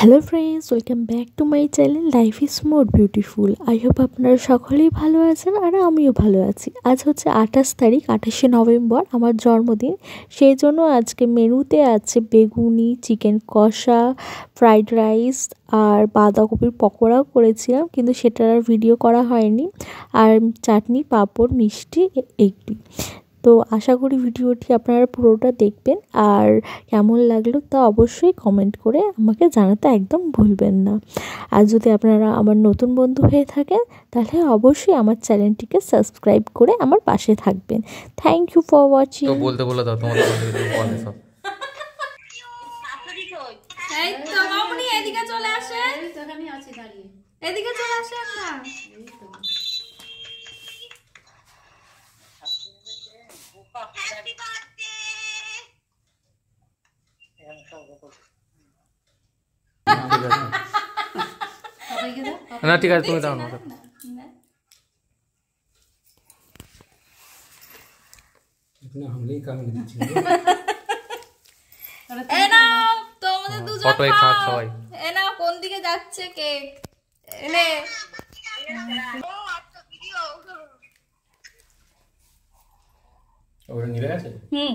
Hello friends, welcome back to my channel life is more beautiful. I hope আপনারা সকলেই ভালো আছেন আর আমিও ভালো আছি। আজ হচ্ছে 28 তারিখ, 28শে নভেম্বর, আমার জন্মদিন। সেই জন্য আজকে মেনুতে আছে বেগুনি, চিকেন কষা, ফ্রাইড রাইস আর বাঁধাকপির পকোড়াও করেছিলাম, কিন্তু সেটার আর ভিডিও করা হয়নি। আর চাটনি, পাঁপড়, মিষ্টি এইটি। তো আশা করি ভিডিওটি আপনারা পুরোটা দেখবেন, আর কেমন লাগলো তা অবশ্যই কমেন্ট করে আমাকে জানাতে একদম ভুলবেন না। আর যদি আপনারা আমার নতুন বন্ধু হয়ে থাকেন তাহলে অবশ্যই আমার চ্যানেলটিকে সাবস্ক্রাইব করে আমার পাশে থাকবেন। Thank you for watching. তো বলতে বলে দাও তোমাদের বলে সব। এই তো মামুনি এদিকে চলে আসেন। এখানে আছি দাঁড়িয়ে। এদিকে চলে আসেন না। না ঠিক আছে, তুমি দাও না। এ নাও তোমাদের দুজন ফটোই খাক খাও। সবাই। এ নাও, কোন দিকে যাচ্ছে কেক? এনে ওটা নিভে গেছে। হুম